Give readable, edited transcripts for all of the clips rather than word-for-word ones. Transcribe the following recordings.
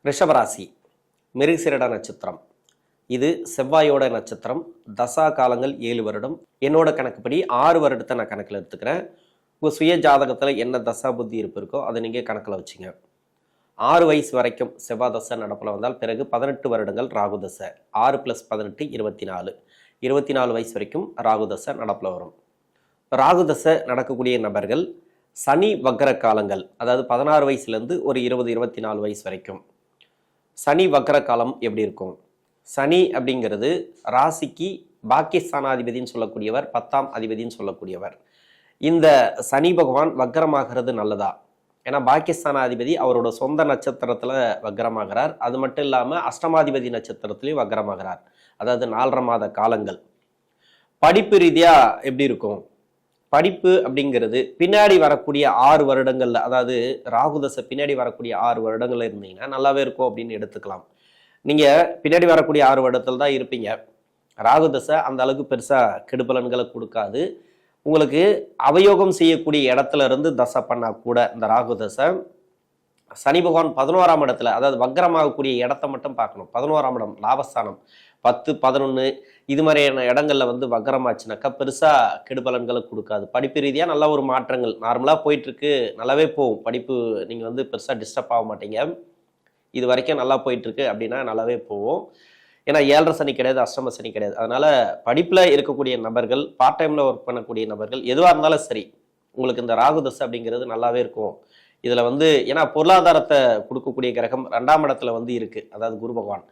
ரிஷபராசி மிருகசீரிட நட்சத்திரம். இது செவ்வாயோட நட்சத்திரம். தசா காலங்கள் 7 வருடம். என்னோட கணக்குப்படி 6 வருடத்தை நான் கணக்கில் எடுத்துக்கிறேன். உங்கள் சுய ஜாதகத்தில் என்ன தசா புத்தி இருப்பு இருக்கோ அதை நீங்கள் கணக்கில் வச்சுங்க. 6 வயசு வரைக்கும் செவ்வாய் தசை நடப்பில் வந்தால் பிறகு 18 வருடங்கள் ராகு தசை. 6 + 18 24. 24 வயசு வரைக்கும் ராகு தசை நடப்பில் வரும். ராகு தசை நடக்கக்கூடிய நபர்கள் சனி வக்ர காலங்கள், அதாவது 16 வயசுலேருந்து ஒரு 20-24 வயசு வரைக்கும். சனி வக்ர காலம் எப்படி இருக்கும்? சனி அப்படிங்கிறது ராசிக்கு பாக்கியஸ்தானாதிபதினு சொல்லக்கூடியவர், 10ஆம் அதிபதினு சொல்லக்கூடியவர். இந்த சனி பகவான் வக்ரமாகிறது நல்லதா? ஏன்னா பாக்கியஸ்தானாதிபதி அவரோட சொந்த நட்சத்திரத்தில் வக்ரமாகிறார். அது மட்டும் இல்லாமல் அஷ்டமாதிபதி நட்சத்திரத்திலையும் வக்ரமாகிறார். அதாவது 4.5 மாத காலங்கள். படிப்பு ரீதியாக எப்படி இருக்கும்? படிப்பு அப்படிங்கிறது பின்னாடி வரக்கூடிய 6 வருடங்கள்ல, அதாவது ராகுதசை பின்னாடி வரக்கூடிய 6 வருடங்கள்ல இருந்தீங்கன்னா நல்லாவே இருக்கும் அப்படின்னு எடுத்துக்கலாம். நீங்க பின்னாடி வரக்கூடிய 6 வருடத்துல தான் இருப்பீங்க. ராகுதசை அந்த அளவுக்கு பெருசா கெடுபலன்களை கொடுக்காது. உங்களுக்கு அவயோகம் செய்யக்கூடிய இடத்துல இருந்து தசை பண்ணா கூட இந்த ராகுதசை சனி பகவான் 11ஆம் இடத்துல, அதாவது வக்ரமாகக்கூடிய இடத்த மட்டும் பார்க்கணும். 11ஆம் இடம் லாபஸ்தானம், 10, 11 இது மாதிரியான இடங்கள்ல வக்ரமாச்சுனாக்கா பெருசா கெடுபலன்களை கொடுக்காது. படிப்பு ரீதியா நல்ல ஒரு மாற்றங்கள் நார்மலா போயிட்டு இருக்கு, நல்லாவே போகும். படிப்பு நீங்க பெருசா டிஸ்டர்ப் ஆக மாட்டீங்க. இது வரைக்கும் நல்லா போயிட்டு இருக்கு அப்படின்னா நல்லாவே போகும். ஏன்னா 7.5 சனி கிடையாது, அஷ்டம சனி கிடையாது. அதனால படிப்புல இருக்கக்கூடிய நபர்கள், பார்ட் டைம்ல ஒர்க் பண்ணக்கூடிய நபர்கள், எதுவா இருந்தாலும் சரி உங்களுக்கு இந்த ராகுதசை அப்படிங்கிறது நல்லாவே இருக்கும். இதுல ஏன்னா பொருளாதாரத்தை கொடுக்கக்கூடிய கிரகம் 2ஆம் இடத்துல இருக்கு, அதாவது குரு பகவான்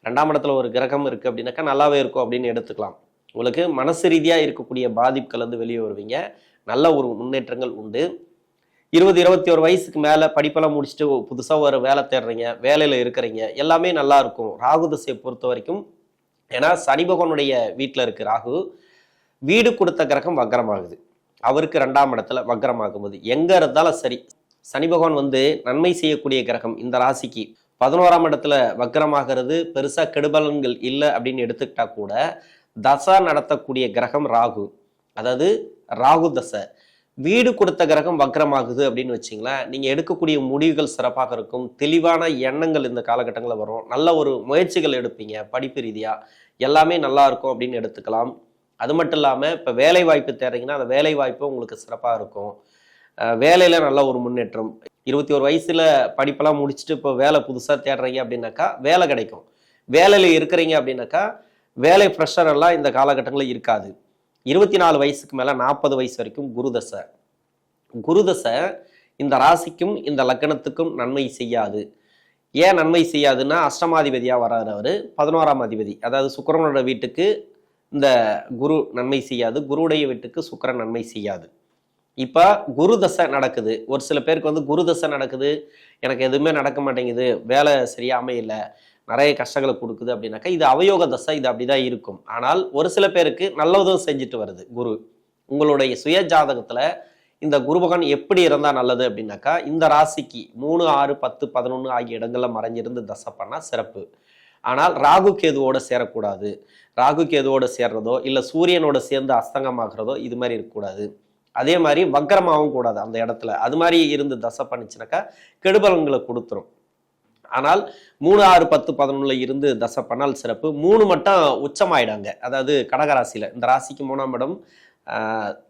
2ஆம் இடத்துல ஒரு கிரகம் இருக்கு அப்படின்னாக்கா நல்லாவே இருக்கும் அப்படின்னு எடுத்துக்கலாம். உங்களுக்கு மனசு ரீதியா இருக்கக்கூடிய பாதிப்புகள் வெளியே வருவீங்க. நல்ல ஒரு முன்னேற்றங்கள் உண்டு. 20-21 வயசுக்கு மேல படிப்பெல்லாம் முடிச்சுட்டு புதுசா ஒரு வேலை தேடுறீங்க, வேலையில இருக்கிறீங்க, எல்லாமே நல்லா இருக்கும் ராகு தசையை பொறுத்த வரைக்கும். ஏன்னா சனி பகவானுடைய வீட்டுல இருக்கு ராகு. வீடு கொடுத்த கிரகம் வக்ரமாகுது. அவருக்கு 2ஆம் இடத்துல வக்ரமாகும் போது எங்க இருந்தாலும் சரி, சனி பகவான் நன்மை செய்யக்கூடிய கிரகம். இந்த ராசிக்கு 11ஆம் இடத்துல வக்ரமாகிறது பெருசா கெடுபலன்கள் இல்லை அப்படின்னு எடுத்துக்கிட்டா கூட தசா நடத்தக்கூடிய கிரகம் ராகு, அதாவது ராகு தசை. வீடு கொடுத்த கிரகம் வக்ரமாகுது அப்படின்னு வச்சிங்களேன், நீங்க எடுக்கக்கூடிய முடிவுகள் சிறப்பாக இருக்கும். தெளிவான எண்ணங்கள் இந்த காலகட்டங்களில் வரும். நல்ல ஒரு முயற்சிகள் எடுப்பீங்க. படிப்பு ரீதியா எல்லாமே நல்லா இருக்கும் அப்படின்னு எடுத்துக்கலாம். அது மட்டும் இல்லாமல் இப்போ வேலை வாய்ப்பு தேடுறீங்கன்னா அந்த வேலை வாய்ப்பு உங்களுக்கு சிறப்பாக இருக்கும். வேலையில நல்ல ஒரு முன்னேற்றம். 21 வயசுல படிப்பெல்லாம் முடிச்சுட்டு இப்போ வேலை புதுசாக தேடுறீங்க அப்படின்னாக்கா வேலை கிடைக்கும். வேலையில் இருக்கிறீங்க அப்படின்னாக்கா வேலை ப்ரெஷர் எல்லாம் இந்த காலகட்டங்களில் இருக்காது. 24 வயசுக்கு மேலே 40 வயசு வரைக்கும் குருதசை. குருதசை இந்த ராசிக்கும் இந்த லக்னத்துக்கும் நன்மை செய்யாது. ஏன் நன்மை செய்யாதுன்னா அஷ்டமாதிபதியாக வராரு அவர், 11ஆம் அதிபதி. அதாவது சுக்கிரனோட வீட்டுக்கு இந்த குரு நன்மை செய்யாது, குருவுடைய வீட்டுக்கு சுக்கிரன் நன்மை செய்யாது. இப்போ குரு தசை நடக்குது. ஒரு சில பேருக்கு குரு தசை நடக்குது, எனக்கு எதுவுமே நடக்க மாட்டேங்குது, வேலை சரியா அமையல, நிறைய கஷ்டங்களை கொடுக்குது அப்படின்னாக்கா இது அவயோக தசை, இது அப்படிதான் இருக்கும். ஆனால் ஒரு சில பேருக்கு நல்லதும் செஞ்சுட்டு வருது குரு. உங்களுடைய சுய ஜாதகத்துல இந்த குரு பகவான் எப்படி இருந்தா நல்லது அப்படின்னாக்கா இந்த ராசிக்கு 3, 6, 10, 11 ஆகிய இடங்கள்ல மறைஞ்சிருந்து தசை பண்ணா சிறப்பு. ஆனால் ராகு கேதுவோட சேரக்கூடாது. ராகு கேதுவோட சேர்றதோ இல்லை சூரியனோட சேர்ந்து அஸ்தங்கமாகிறதோ இது மாதிரி இருக்கக்கூடாது. அதே மாதிரி வக்ரமாகவும் கூடாது அந்த இடத்துல. அது மாதிரி இருந்து தசை பண்ணிச்சுனாக்கா கெடுபலன்களை கொடுத்துரும். ஆனால் 3, 6, 10, 11 இருந்து தசை பண்ணால் சிறப்பு. 3 மட்டும் உச்சமாயிடாங்க. அதாவது கடகராசியில இந்த ராசிக்கு 3ஆம் இடம்,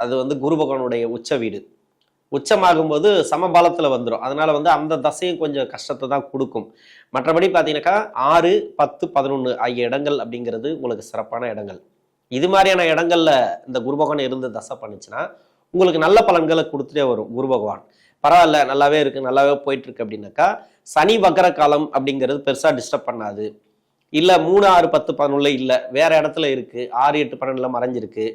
அது குரு பகவானுடைய உச்ச வீடு. உச்சமாகும் போது சமபலத்துல வந்துடும். அதனால அந்த தசையும் கொஞ்சம் கஷ்டத்தை தான் கொடுக்கும். மற்றபடி பார்த்தீங்கன்னாக்கா 6, 10, 11 ஆகிய இடங்கள் அப்படிங்கிறது உங்களுக்கு சிறப்பான இடங்கள். இது மாதிரியான இடங்கள்ல இந்த குரு பகவான் இருந்து தசை பண்ணுச்சுன்னா உங்களுக்கு நல்ல பலன்களை கொடுத்துட்டே வரும் குரு பகவான். பரவாயில்ல, நல்லாவே இருக்கு, நல்லாவே போயிட்டு இருக்கு அப்படின்னாக்கா சனி வக்ர காலம் அப்படிங்கிறது பெருசா டிஸ்டர்ப் பண்ணாது. இல்ல 3, 6, 10, 11 இல்ல வேற இடத்துல இருக்கு, 6, 8, 12 மறைஞ்சிருக்கு,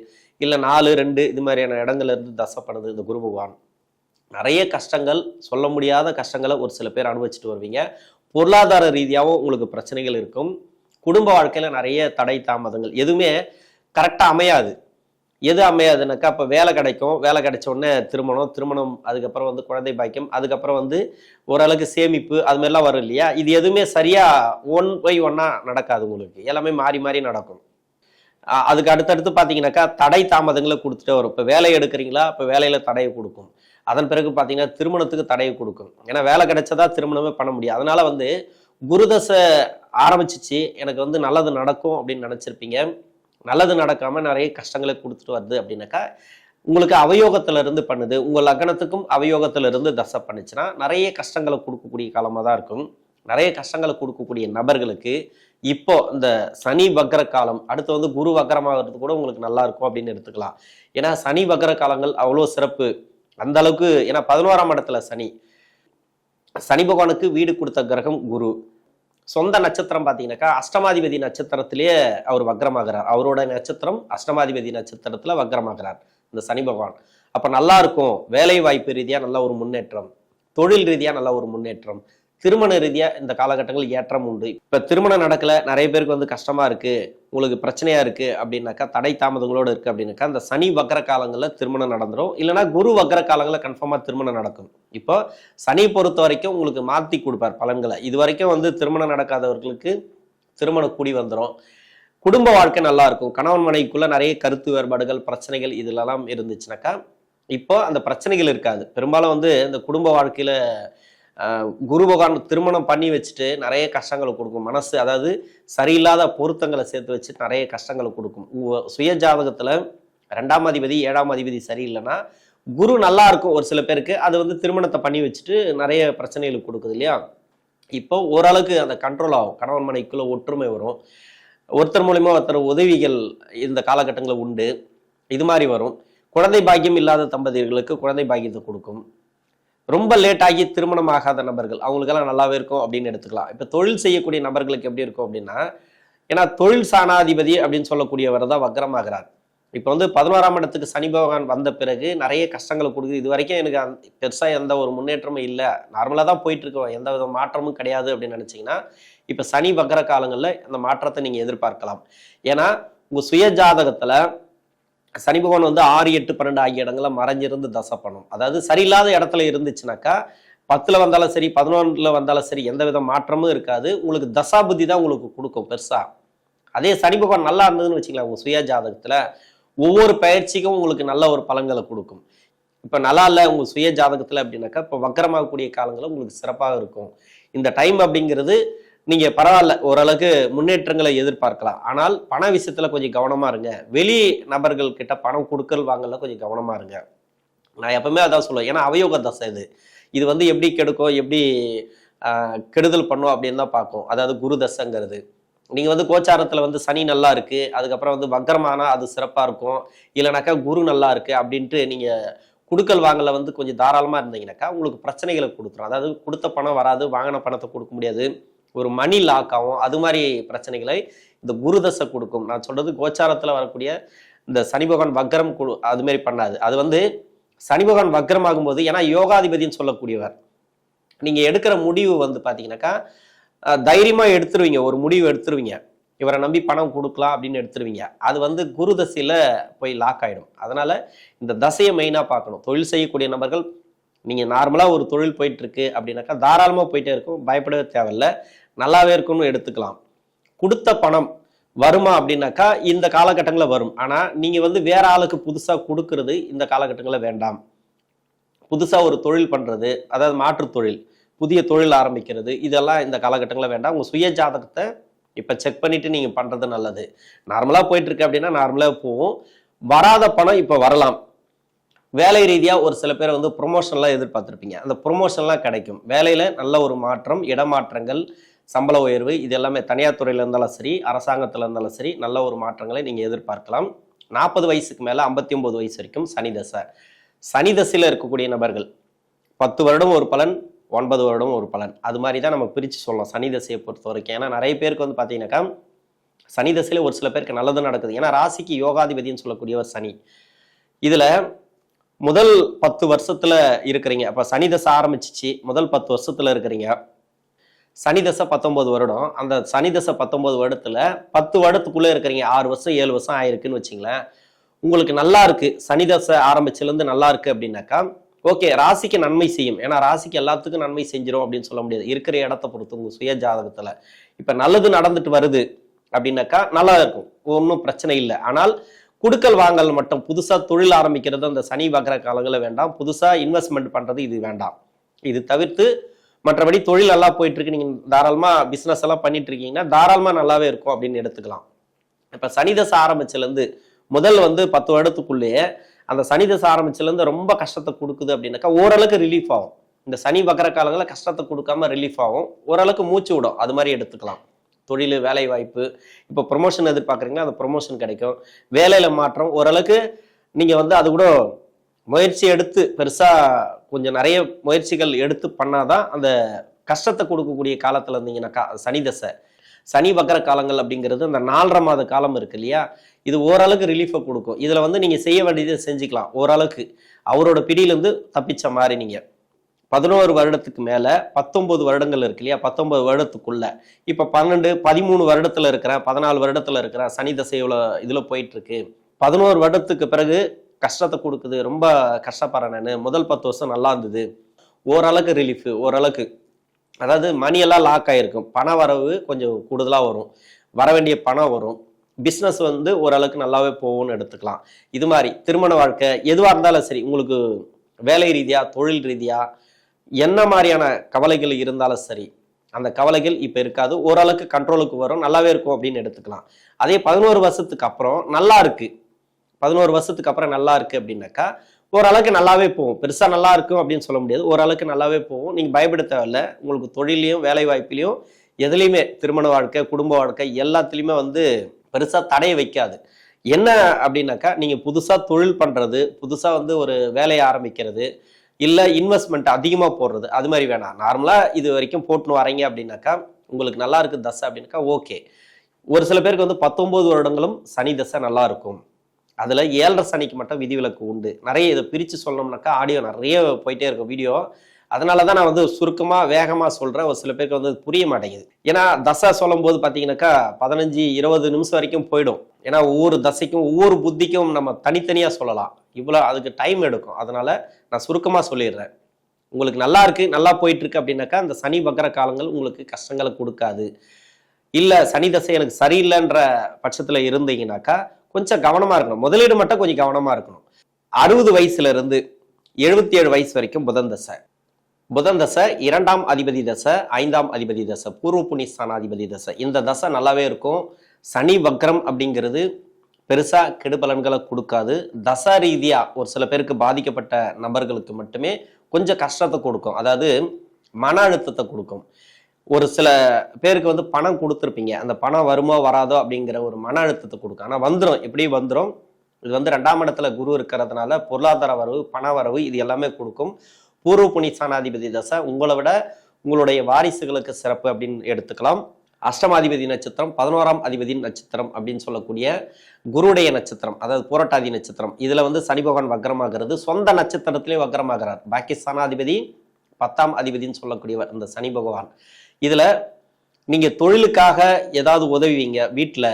இல்ல 4, 2 இது மாதிரியான இடங்கள்ல இருந்து தசை பண்ணுது இந்த குரு பகவான். நிறைய கஷ்டங்கள், சொல்ல முடியாத கஷ்டங்களை ஒரு சில பேர் அனுபவிச்சுட்டு வருவீங்க. பொருளாதார ரீதியாகவும் உங்களுக்கு பிரச்சனைகள் இருக்கும். குடும்ப வாழ்க்கையில நிறைய தடை தாமதங்கள், எதுவுமே கரெக்டா அமையாது. எது அமையாதுனாக்கா இப்போ வேலை கிடைக்கும், வேலை கிடைச்ச உடனே திருமணம், அதுக்கப்புறம் குழந்தை பாக்கியம், அதுக்கப்புறம் ஓரளவுக்கு சேமிப்பு, அது மாதிரிலாம் வரும் இல்லையா? இது எதுவுமே சரியா 1 by 1 நடக்காது. உங்களுக்கு எல்லாமே மாறி மாறி நடக்கும். அதுக்கு அடுத்தடுத்து பார்த்தீங்கன்னாக்கா தடை தாமதங்களை கொடுத்துட்டே வரும். இப்போ வேலை எடுக்கிறீங்களா, இப்போ வேலையில தடையை கொடுக்கும். அதன் பிறகு பார்த்தீங்கன்னா திருமணத்துக்கு தடையை கொடுக்கும். ஏன்னா வேலை கிடைச்சதா திருமணமே பண்ண முடியும். அதனால குருதசை ஆரம்பிச்சிச்சு, எனக்கு வந்து நல்லது நடக்கும் அப்படின்னு நினைச்சிருப்பீங்க. நல்லது நடக்காம நிறைய கஷ்டங்களை கொடுத்துட்டு வருது அப்படின்னாக்கா, உங்களுக்கு அவயோகத்துல இருந்து பண்ணுது, உங்க லக்னத்துக்கும் அவயோகத்துல இருந்து தசை பண்ணுச்சுன்னா நிறைய கஷ்டங்களை கொடுக்கக்கூடிய காலமா தான் இருக்கும். நிறைய கஷ்டங்களை கொடுக்கக்கூடிய நபர்களுக்கு இப்போ இந்த சனி வக்ர காலம், அடுத்து வந்து குரு வக்ரமாகிறது கூட உங்களுக்கு நல்லா இருக்கும் அப்படின்னு எடுத்துக்கலாம். ஏன்னா சனி வக்ர காலங்கள் அவ்வளோ சிறப்பு. அந்த அளவுக்கு, ஏன்னா 11ஆம் இடத்துல சனி, சனி பகவானுக்கு வீடு கொடுத்த கிரகம் குரு. சொந்த நட்சத்திரம் பார்த்தீங்கன்னாக்கா அஷ்டமாதிபதி நட்சத்திரத்திலேயே அவர் வக்ரமாகிறார். அவரோட நட்சத்திரம் அஷ்டமாதிபதி நட்சத்திரத்துல வக்ரமாகிறார் இந்த சனி பகவான். அப்ப நல்லா இருக்கும், வேலை வாய்ப்பு ரீதியா நல்ல ஒரு முன்னேற்றம், தொழில் ரீதியா நல்ல ஒரு முன்னேற்றம், திருமண ரீதியா இந்த காலகட்டங்கள் ஏற்றம் உண்டு. இப்ப திருமணம் நடக்கல, நிறைய பேருக்கு வந்து கஷ்டமா இருக்கு, உங்களுக்கு பிரச்சனையா இருக்கு அப்படின்னாக்கா, தடை தாமதங்களோடு இருக்கு அப்படின்னாக்கா, இந்த சனி வக்ர காலங்கள்ல திருமணம் நடந்துடும். இல்லைன்னா குரு வக்ர காலங்கள்ல கன்ஃபார்மா திருமணம் நடக்கும். இப்போ சனி பொறுத்த வரைக்கும் உங்களுக்கு மாத்தி கொடுப்பார் பலன்களை. இது வரைக்கும் வந்து திருமணம் நடக்காதவர்களுக்கு திருமணம் கூடி வந்துடும். குடும்ப வாழ்க்கை நல்லா இருக்கும். கணவன் மனைவிக்குள்ள நிறைய கருத்து வேறுபாடுகள், பிரச்சனைகள் இதெல்லாம் இருந்துச்சுனாக்கா இப்போ அந்த பிரச்சனைகள் இருக்காது. பெரும்பாலும் வந்து இந்த குடும்ப வாழ்க்கையில குரு பகவான் திருமணம் பண்ணி வச்சுட்டு நிறைய கஷ்டங்களை கொடுக்கும். மனசு, அதாவது சரியில்லாத பொருத்தங்களை சேர்த்து வச்சு நிறைய கஷ்டங்களை கொடுக்கும். சுய ஜாதகத்துல 2ஆம் அதிபதி 7ஆம் அதிபதி சரியில்லைன்னா குரு நல்லா இருக்கும் ஒரு சில பேருக்கு, அது வந்து திருமணத்தை பண்ணி வச்சுட்டு நிறைய பிரச்சனைகள் கொடுக்குது இல்லையா. இப்போ ஓரளவுக்கு அந்த கண்ட்ரோல் ஆகும், கணவன் மனைவிக்குள்ள ஒற்றுமை வரும், ஒருத்தர் மூலியமா ஒருத்தர் உதவிகள் இந்த காலகட்டங்களில் உண்டு. இது மாதிரி வரும். குழந்தை பாக்கியம் இல்லாத தம்பதியர்களுக்கு குழந்தை பாக்கியத்தை கொடுக்கும். ரொம்ப லேட் ஆகி திருமணம் ஆகாத நபர்கள் அவங்களுக்கெல்லாம் நல்லாவே இருக்கும் அப்படின்னு எடுத்துக்கலாம். இப்போ தொழில் செய்யக்கூடிய நபர்களுக்கு எப்படி இருக்கும் அப்படின்னா, ஏன்னா தொழில் சாணாதிபதி அப்படின்னு சொல்லக்கூடியவர் தான் வக்ரமாகிறார். இப்போ வந்து 11ஆம் இடத்துக்கு சனி பகவான் வந்த பிறகு நிறைய கஷ்டங்களை கொடுக்குது. இது வரைக்கும் எனக்கு பெருசா எந்த ஒரு முன்னேற்றமும் இல்லை, நார்மலாக தான் போயிட்டு இருக்கோம், எந்த வித மாற்றமும் கிடையாது அப்படின்னு நினைச்சீங்கன்னா, இப்போ சனி வக்ர காலங்களில் அந்த மாற்றத்தை நீங்க எதிர்பார்க்கலாம். ஏன்னா உங்க சுய ஜாதகத்துல சனி பகவான் வந்து 6, 8, 12 ஆகிய இடங்களை மறைஞ்சிருந்து தசை பண்ணும். அதாவது சரியில்லாத இடத்துல இருந்துச்சுனாக்கா 10ல் வந்தாலும் சரி, 11ல் வந்தாலும் சரி, எந்த வித மாற்றமும் இருக்காது. உங்களுக்கு தசா புத்தி தான் உங்களுக்கு கொடுக்கும் பெருசா. அதே சனி பகவான் நல்லா இருந்ததுன்னு வச்சுக்கலாம், உங்க சுய ஜாதகத்துல ஒவ்வொரு பயிற்சிக்கும் உங்களுக்கு நல்ல ஒரு பலன்களை கொடுக்கும். இப்ப நல்லா இல்லை உங்க சுய ஜாதகத்துல அப்படின்னாக்கா, இப்போ வக்கரமாகக்கூடிய காலங்களும் உங்களுக்கு சிறப்பாக இருக்கும். இந்த டைம் அப்படிங்கிறது நீங்க பரவாயில்ல, ஓரளவுக்கு முன்னேற்றங்களை எதிர்பார்க்கலாம். ஆனால் பண விஷயத்துல கொஞ்சம் கவனமா இருங்க. வெளி நபர்கள் கிட்ட பணம் கொடுக்கல் வாங்கல கொஞ்சம் கவனமா இருங்க. நான் எப்பவுமே அதான் சொல்லுவேன். ஏன்னா அவயோக தசை இது வந்து எப்படி கெடுக்கும், எப்படி கெடுதல் பண்ணும் அப்படின்னு தான் பார்க்கும். அதாவது குரு தசைங்கிறது. நீங்க வந்து கோச்சாரத்துல வந்து சனி நல்லா இருக்கு, அதுக்கப்புறம் வந்து வக்ரமானா அது சிறப்பா இருக்கும், இல்லைனாக்கா குரு நல்லா இருக்கு அப்படின்ட்டு நீங்க குடுக்கல் வாங்கல வந்து கொஞ்சம் தாராளமா இருந்தீங்கன்னாக்கா உங்களுக்கு பிரச்சனைகளை கொடுத்துரும். அதாவது கொடுத்த பணம் வராது, வாங்கின பணத்தை கொடுக்க முடியாது, ஒரு மணி லாக் ஆகும். அது மாதிரி பிரச்சனைகளை இந்த குருதசை கொடுக்கும். நான் சொல்றது கோச்சாரத்துல வரக்கூடிய இந்த சனி பகவான் வக்ரம் அது மாதிரி பண்ணாது. அது வந்து சனி பகவான் வக்ரம் ஆகும்போது, ஏன்னா யோகாதிபதினு சொல்லக்கூடியவர், நீங்க எடுக்கிற முடிவு வந்து பாத்தீங்கன்னாக்கா தைரியமா எடுத்துருவீங்க, ஒரு முடிவு எடுத்துருவீங்க, இவரை நம்பி பணம் கொடுக்கலாம் அப்படின்னு எடுத்துருவீங்க. அது வந்து குரு தசையில போய் லாக் ஆயிடும். அதனால இந்த தசையை மெயினா பார்க்கணும். தொழில் செய்யக்கூடிய நபர்கள், நீங்க நார்மலா ஒரு தொழில் போயிட்டு இருக்கு அப்படின்னாக்கா தாராளமா போயிட்டே இருக்கும், பயப்படவே தேவையில்லை, நல்லாவே இருக்கும்னு எடுத்துக்கலாம். கொடுத்த பணம் வருமா அப்படின்னாக்கா இந்த காலகட்டங்களில் வரும். ஆனா நீங்க வந்து வேற ஆளுக்கு புதுசா கொடுக்கறது இந்த காலகட்டங்களில் வேண்டாம். புதுசா ஒரு தொழில் பண்றது, அதாவது மாற்று தொழில், புதிய தொழில் ஆரம்பிக்கிறது, இதெல்லாம் இந்த காலகட்டங்களில் வேண்டாம். உங்க சுய ஜாதகத்தை இப்ப செக் பண்ணிட்டு நீங்க பண்றது நல்லது. நார்மலா போயிட்டு இருக்கு அப்படின்னா நார்மலா போகும். வராத பணம் இப்ப வரலாம். வேலை ரீதியா ஒரு சில பேர் வந்து ப்ரொமோஷன்லாம் எதிர்பார்த்துருப்பீங்க, அந்த ப்ரொமோஷன்லாம் கிடைக்கும். வேலையில நல்ல ஒரு மாற்றம், இடமாற்றங்கள், சம்பள உயர்வு, இது எல்லாமே தனியார் துறையில இருந்தாலும் சரி, அரசாங்கத்துல இருந்தாலும் சரி, நல்ல ஒரு மாற்றங்களை நீங்க எதிர்பார்க்கலாம். 40 வயசுக்கு மேல 59 வயசு வரைக்கும் சனி தசை. சனி தசையில இருக்கக்கூடிய நபர்கள் 10 வருடம் ஒரு பலன், 9 வருடம் ஒரு பலன், அது மாதிரி தான் நம்ம பிரிச்சு சொல்லலாம் சனி தசையை பொறுத்த வரைக்கும். ஏன்னா நிறைய பேருக்கு வந்து பாத்தீங்கன்னாக்கா சனி தசையில ஒரு சில பேருக்கு நல்லது நடக்குது. ஏன்னா ராசிக்கு யோகாதிபதினு சொல்லக்கூடியவர் சனி. இதுல முதல் 10 வருஷத்துல இருக்கிறீங்க, அப்ப சனி தசை ஆரம்பிச்சிச்சு, முதல் 10 வருஷத்துல இருக்கிறீங்க, சனி தசை 19 வருடம். அந்த சனி தசை 19 வருடத்துல 10 வருடத்துக்குள்ள இருக்கிறீங்க, 6 வருஷம் 7 வருஷம் ஆயிருக்குன்னு வச்சுங்களேன். உங்களுக்கு நல்லா இருக்கு, சனி தசை ஆரம்பிச்சுல இருந்து நல்லா இருக்கு அப்படின்னாக்கா ஓகே, ராசிக்கு நன்மை செய்யும். ஏன்னா ராசிக்கு எல்லாத்துக்கும் நன்மை செஞ்சிடும் அப்படின்னு சொல்ல முடியாது, இருக்கிற இடத்தை பொறுத்து உங்க சுய ஜாதகத்துல. இப்ப நல்லது நடந்துட்டு வருது அப்படின்னாக்கா நல்லா இருக்கும், ஒன்றும் பிரச்சனை இல்லை. ஆனால் குடுக்கல் வாங்கல் மட்டும், புதுசா தொழில் ஆரம்பிக்கிறது அந்த சனி வக்ர காலங்களில் வேண்டாம், புதுசா இன்வெஸ்ட்மெண்ட் பண்றது இது வேண்டாம். இது தவிர்த்து மற்றபடி தொழில் நல்லா போயிட்டு இருக்கு, நீங்க தாராளமா பிசினஸ் எல்லாம் பண்ணிட்டு இருக்கீங்கன்னா தாராளமா நல்லாவே இருக்கும் அப்படின்னு எடுத்துக்கலாம். இப்ப சனி தசை ஆரம்பிச்சதுல இருந்து முதல் 10 வருடத்துக்குள்ளேயே அந்த சனி தசை ஆரம்பிச்சதுல இருந்து ரொம்ப கஷ்டத்தை கொடுக்குது அப்படின்னாக்கா ஓரளவுக்கு ரிலீஃப் ஆகும். இந்த சனி வக்கர காலங்களில் கஷ்டத்தை கொடுக்காம ரிலீஃப் ஆகும், ஓரளவுக்கு மூச்சு விடும், அது மாதிரி எடுத்துக்கலாம். தொழில், வேலை வாய்ப்பு, இப்போ ப்ரொமோஷன் எதிர்பார்க்குறீங்களா அந்த ப்ரொமோஷன் கிடைக்கும். வேலையில மாற்றம் ஓரளவுக்கு நீங்க அது கூட முயற்சி எடுத்து பெருசா கொஞ்சம் நிறைய முயற்சிகள் எடுத்து பண்ணாதான் அந்த கஷ்டத்தை கொடுக்கக்கூடிய காலத்துல இருந்தீங்கன்னாக்கா சனி தசை, சனி வக்கர காலங்கள் அப்படிங்கிறது அந்த 4.5 மாத காலம் இருக்கு இல்லையா, இது ஓரளவுக்கு ரிலீஃபை கொடுக்கும். இதுல நீங்க செய்ய வேண்டியதை செஞ்சுக்கலாம். ஓரளவுக்கு அவரோட பிடியிலிருந்து தப்பிச்ச மாதிரி நீங்க 11 வருடத்துக்கு மேல 19 வருடங்கள் இருக்கு இல்லையா, 19 வருடத்துக்குள்ள இப்ப 12, 13 வருடத்துல இருக்கிறேன், 14 வருடத்துல இருக்கிறேன், சனி தசை இதுல போயிட்டு இருக்கு. 11 வருடத்துக்கு பிறகு கஷ்டத்தை கொடுக்குது, ரொம்ப கஷ்டப்படுறேன் நான். முதல் 10 வருஷம் நல்லா இருந்தது, ஓரளவுக்கு ரிலீஃப், ஓரளவுக்கு அதாவது மணி எல்லாம் லாக் ஆயிருக்கும், பண வரவு கொஞ்சம் கூடுதலா வரும், வர வேண்டிய பணம் வரும், பிஸ்னஸ் ஓரளவுக்கு நல்லாவே போகும்னு எடுத்துக்கலாம். இது மாதிரி திருமண வாழ்க்கை எதுவாக இருந்தாலும் சரி, உங்களுக்கு வேலை ரீதியா தொழில் ரீதியா என்ன மாதிரியான கவலைகள் இருந்தாலும் சரி, அந்த கவலைகள் இப்ப இருக்காது, ஓரளவுக்கு கண்ட்ரோலுக்கு வரும், நல்லாவே இருக்கும் அப்படின்னு எடுத்துக்கலாம். அதே 11 வருஷத்துக்கு அப்புறம் நல்லா இருக்கு, 11 வருஷத்துக்கு அப்புறம் நல்லா இருக்கு அப்படின்னாக்கா ஓரளவுக்கு நல்லாவே போகும். பெருசா நல்லா இருக்கும் அப்படின்னு சொல்ல முடியாது, ஓரளவுக்கு நல்லாவே போகும். நீங்க பயப்பட தேவையில்ல. உங்களுக்கு தொழிலையும் வேலை வாய்ப்பிலையும் எதுலையுமே, திருமண வாழ்க்கை, குடும்ப வாழ்க்கை எல்லாத்துலயுமே பெருசா தடையை வைக்காது. என்ன அப்படின்னாக்கா நீங்க புதுசா தொழில் பண்றது, புதுசா ஒரு வேலையை ஆரம்பிக்கிறது, இல்ல இன்வெஸ்ட்மெண்ட் அதிகமா போடுறது, அது மாதிரி வேணாம். நார்மலா இது வரைக்கும் போட்டுன்னு வரீங்க அப்படின்னாக்கா உங்களுக்கு நல்லா இருக்கு தசை அப்படின்னாக்கா ஓகே. ஒரு சில பேருக்கு 19 வருடங்களும் சனி தசை நல்லா இருக்கும். அதுல 7.5 சனிக்கு மட்டும் விதிவிலக்கு உண்டு. நிறைய இதை பிரிச்சு சொல்லணும்னாக்கா ஆடியோ நிறைய போயிட்டே இருக்கும் வீடியோ, அதனாலதான் நான் சுருக்கமா வேகமா சொல்றேன். ஒரு சில பேருக்கு புரிய மாட்டேங்குது. ஏன்னா தசை சொல்லும் போது பாத்தீங்கன்னாக்கா 15-20 நிமிஷம் வரைக்கும் போயிடும். ஏன்னா ஒவ்வொரு தசைக்கும் ஒவ்வொரு புத்திக்கும் நம்ம தனித்தனியா சொல்லலாம், இவ்வளவு அதுக்கு டைம் எடுக்கும். அதனால நான் சுருக்கமா சொல்லிடுறேன். உங்களுக்கு நல்லா இருக்கு, நல்லா போயிட்டு இருக்கு அப்படின்னாக்கா அந்த சனி வக்கர காலங்கள் உங்களுக்கு கஷ்டங்களை கொடுக்காது. இல்ல சனி தசை எனக்கு சரியில்லைன்ற பட்சத்துல இருந்தீங்கன்னாக்கா கொஞ்சம் கவனமா இருக்கணும். முதலீடு மட்டும் கொஞ்சம் கவனமா இருக்கணும். 60 வயசுல இருந்து 77 வயசு வரைக்கும் புதன் தசை. புதன் தசை 2ஆம் அதிபதி தசை, 5ஆம் அதிபதி தசை, பூர்வ புண்ணிய ஸ்தானாதிபதி தசை. இந்த தசை நல்லாவே இருக்கும். சனி வக்ரம் அப்படிங்கிறது பெருசா கெடுபலன்களை கொடுக்காது. தசா ரீதியா ஒரு சில பேருக்கு பாதிக்கப்பட்ட நபர்களுக்கு மட்டுமே கொஞ்சம் கஷ்டத்தை கொடுக்கும், அதாவது மன அழுத்தத்தை கொடுக்கும். ஒரு சில பேருக்கு பணம் கொடுத்துருப்பீங்க, அந்த பணம் வருமோ வராதோ அப்படிங்கிற ஒரு மன அழுத்தத்தை கொடுக்கும். ஆனா வந்துடும், எப்படி வந்துடும். இது 2ஆம் இடத்துல குரு இருக்கிறதுனால பொருளாதார வரவு, பண வரவு இது எல்லாமே கொடுக்கும். பூர்வ புண்ணிய ஸ்தானாதிபதி தசை உங்களை விட உங்களுடைய வாரிசுகளுக்கு சிறப்பு அப்படின்னு எடுத்துக்கலாம். அஷ்டமாதிபதி நட்சத்திரம், 11ஆம் அதிபதி நட்சத்திரம் அப்படின்னு சொல்லக்கூடிய குருடைய நட்சத்திரம், அதாவது புரட்டாதி நட்சத்திரம். இதுல சனி பகவான் வக்ரமாகிறது, சொந்த நட்சத்திரத்திலே வக்ரமாகிறார். பாக்கி ஸ்தானாதிபதி 10ஆம் அதிபதினு சொல்லக்கூடியவர் இந்த சனி பகவான். இதுல நீங்க தொழிலுக்காக ஏதாவது உதவிங்க, வீட்டுல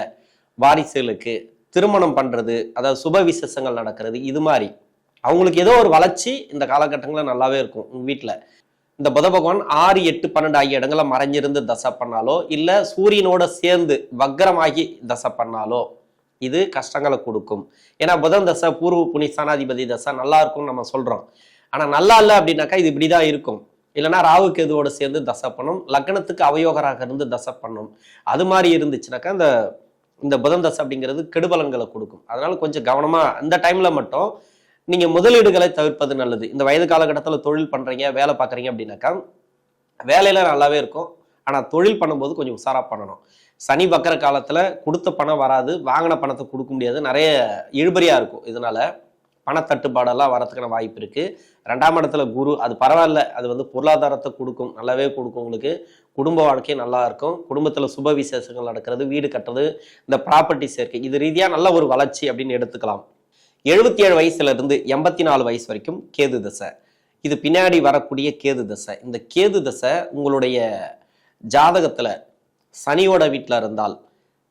வாரிசுகளுக்கு திருமணம் பண்றது, அதாவது சுப விசேஷங்கள் நடக்கிறது, இது மாதிரி அவங்களுக்கு ஏதோ ஒரு வளர்ச்சி இந்த காலகட்டங்களில் நல்லாவே இருக்கும். உங்க வீட்டுல இந்த புத பகவான் 6, 8, 12 ஆகிய இடங்களை மறைஞ்சிருந்து தசை பண்ணாலோ இல்ல சூரியனோட சேர்ந்து வக்ரமாகி தசை பண்ணாலோ இது கஷ்டங்களை கொடுக்கும். ஏன்னா புதன் தசை பூர்வ புண்ணிய ஸ்தானாதிபதி தசை நல்லா இருக்கும்னு நம்ம சொல்றோம். ஆனா நல்லா இல்லை அப்படின்னாக்கா இது இப்படிதான் இருக்கும். இல்லைன்னா ராகு கேதுவோட சேர்ந்து தசை பண்ணும், லக்னத்துக்கு அவயோகராக இருந்து தசை பண்ணும். அது மாதிரி இருந்துச்சுனாக்கா இந்த புதன் தசை அப்படிங்கிறது கெடுபலன்களை கொடுக்கும். அதனால கொஞ்சம் கவனமா இந்த டைம்ல மட்டும் நீங்க முதலீடுகளை தவிர்ப்பது நல்லது. இந்த வயது காலகட்டத்தில் தொழில் பண்றீங்க, வேலை பார்க்குறீங்க அப்படின்னாக்கா வேலையில நல்லாவே இருக்கும், ஆனா தொழில் பண்ணும்போது கொஞ்சம் உஷாரா பண்ணணும். சனி வக்கர காலத்துல கொடுத்த பணம் வராது, வாங்கின பணத்தை கொடுக்க முடியாது, நிறைய இழுபறியா இருக்கும். இதனால பணத்தட்டுப்பாடெல்லாம் வரதுக்கான வாய்ப்பு இருக்கு. 2ஆம் இடத்துல குரு, அது பரவாயில்ல, அது பொருளாதாரத்தை கொடுக்கும், நல்லாவே கொடுக்கும். உங்களுக்கு குடும்ப வாழ்க்கை நல்லா இருக்கும், குடும்பத்துல சுப விசேஷங்கள் நடக்கிறது, வீடு கட்டுறது, இந்த ப்ராப்பர்ட்டி சேர்க்கை, இது ரீதியா நல்ல ஒரு வளர்ச்சி அப்படின்னு எடுத்துக்கலாம். 77 வயசுல இருந்து 84 வயசு வரைக்கும் கேது தசை. இது பின்னாடி வரக்கூடிய கேது தசை. இந்த கேது தசை உங்களுடைய ஜாதகத்துல சனியோட வீட்டுல இருந்தால்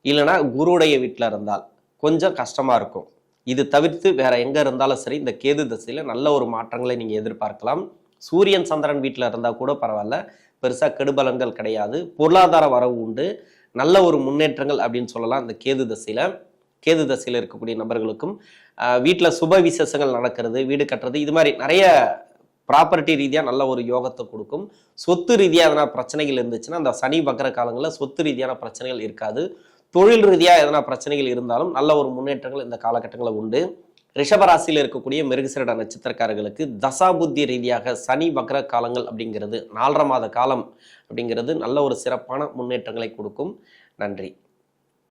இல்லைன்னா குருடைய வீட்டுல இருந்தால் கொஞ்சம் கஷ்டமா இருக்கும். இது தவிர்த்து வேற எங்க இருந்தாலும் சரி இந்த கேது தசையில நல்ல ஒரு மாற்றங்களை நீங்க எதிர்பார்க்கலாம். சூரியன் சந்திரன் வீட்டுல இருந்தா கூட பரவாயில்ல, பெருசா கெடுபலன்கள் கிடையாது, பொருளாதார வரவு உண்டு, நல்ல ஒரு முன்னேற்றங்கள் அப்படின்னு சொல்லலாம். இந்த கேது தசையில இருக்கக்கூடிய நபர்களுக்கும் வீட்டுல சுப விசேஷங்கள் நடக்கிறது, வீடு கட்டுறது, இது மாதிரி நிறைய ப்ராப்பர்ட்டி ரீதியாக நல்ல ஒரு யோகத்தை கொடுக்கும். சொத்து ரீதியாக எதனா பிரச்சனைகள் இருந்துச்சுன்னா அந்த சனி வக்கர காலங்களில் சொத்து ரீதியான பிரச்சனைகள் இருக்காது. தொழில் ரீதியாக எதனா பிரச்சனைகள் இருந்தாலும் நல்ல ஒரு முன்னேற்றங்கள் இந்த காலகட்டங்களில் உண்டு. ரிஷபராசியில் இருக்கக்கூடிய மிருகசீரிட நட்சத்திரக்காரர்களுக்கு தசாபுத்தி ரீதியாக சனி வக்ர காலங்கள் அப்படிங்கிறது 4.5 மாத காலம் அப்படிங்கிறது நல்ல ஒரு சிறப்பான முன்னேற்றங்களை கொடுக்கும். நன்றி.